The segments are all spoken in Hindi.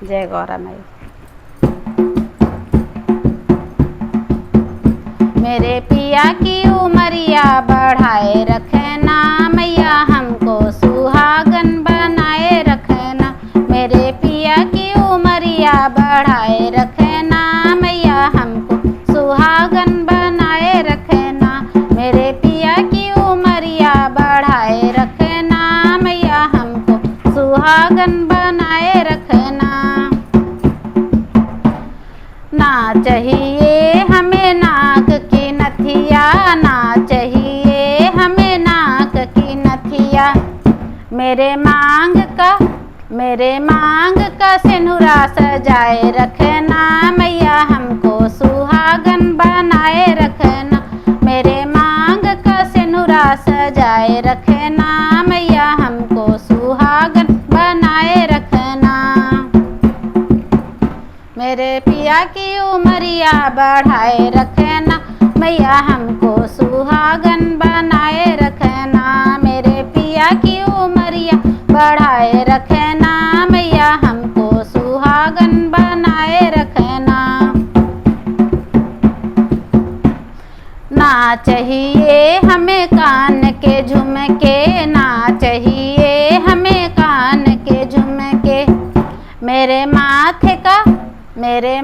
जय गौरा माई। मेरे पिया की उमरिया बढ़ाए रखना मैया, हमको सुहागन बनाए रखना। मेरे पिया की उमरिया बढ़ाए रखना मैया, हमको सुहागन बनाए रखना। मेरे पिया की उमरिया बढ़ाए रखना मैया, हमको सुहागन बनाए रखना। ना चाहिए हमें नाक की नथिया, ना चाहिए हमें नाक की नथिया। मेरे मांग का सिनुरा सजाए रखना मैया, हमको सुहागन बनाए रखना। मेरे मांग का सिनुरा सजाए रखना मैया, हमको सुहागन बनाए रखना। मेरे पिया की उमरिया बढ़ाए रखना मैया, हमको सुहागन बनाए रखना। मेरे पिया की उमरिया बढ़ाए रखना मैया, हमको सुहागन बनाए रखना। ना चाहिए हमें कान के झुमके, ना चाहिए हमें कान के झुमके। मेरे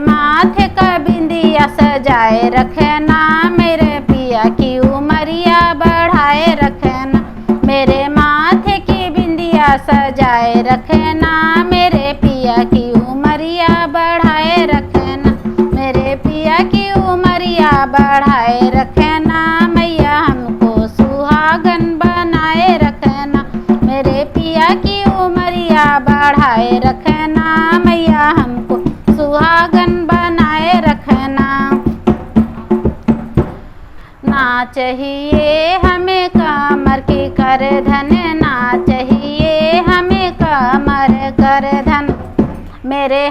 माथे का बिंदिया सजाए रखना, मेरे पिया की उमरिया बढ़ाए रखना। मेरे माथे की बिंदिया सजाए रखना, मेरे पिया की उमरिया बढ़ाए रखना। मेरे पिया की उमरिया बढ़ाए रखना मैया, हमको सुहागन बनाए रखना। मेरे पिया की उमरिया बढ़ाए रखना मैया, हमको सुहागन बनाए रखना। ना चाहिए हमें कमर की करधन, ना चाहिए हमें कमर करधन। मेरे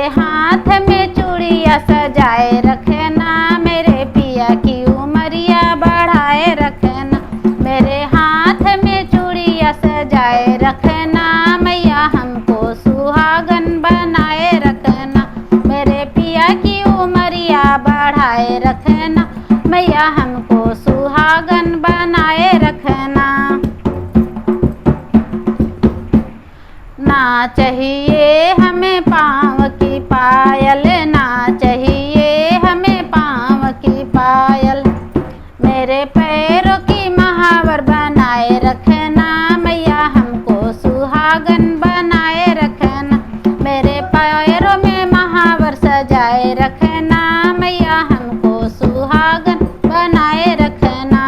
हाथ में चूड़िया सजाए रखना, मेरे पिया की उमरिया बढ़ाए रखना। मेरे हाथ में चूड़िया सजाए रखना मैया, हमको सुहागन बनाए रखना। मेरे पिया की उमरिया बढ़ाए रखना मैया, हमको सुहागन बनाए रखना। ना चाहिए हमें पाँव की पायल, ना चाहिए हमें पाँव की पायल। मेरे पैरों की महावर बनाए रखना मैया, हमको सुहागन बनाए रखना। मेरे पैरों में महावर सजाए रखना मैया, हमको सुहागन बनाए रखना।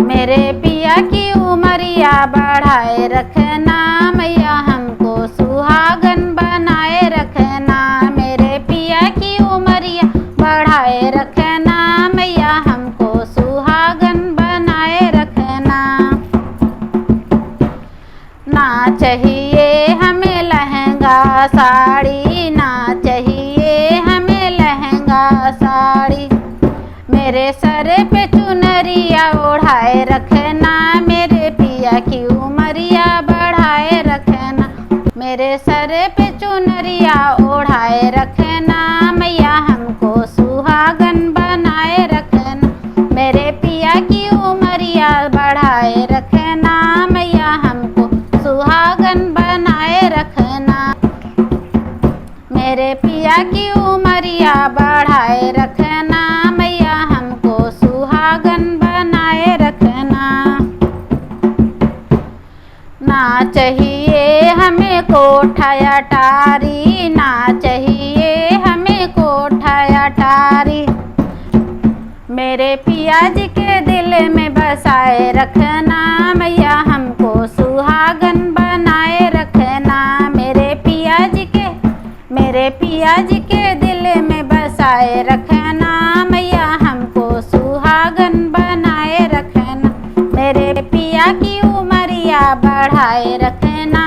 मेरे पिया की उमरिया बढ़ाए रखना मैया, हमको सुहागन बनाए रखना। मेरे पिया की उमरिया बढ़ाए रखना मैया, हमको सुहागन बनाए रखना। ना चाहिए हमें लहंगा साड़ी, ना चाहिए हमें लहंगा साड़ी। मेरे सर पे चुनरिया ओढ़ाए रखना, मेरे पिया की उमरिया बढ़ाए रखना। मेरे सर पे चुनरिया ओढ़ाए रखना मैया, हमको सुहागन बनाए रखना। मेरे पिया की उमरिया बढ़ाए रखना मैया, हमको सुहागन बनाए रखना। मेरे पिया की उमरिया बढ़ाए रखना मैया, हमको सुहागन बनाए रखना। ना चाहिए हमें कोठा अटारी, ना चाहिए हमें कोठा अटारी। मेरे पिया जी के दिल में बसाए रखना मैया, हमको सुहागन बनाए रखना। मेरे पिया जी के दिल में बसाए रखना मैया, हमको सुहागन बनाए रखना। मेरे पिया की उमरिया बढ़ाए रखना।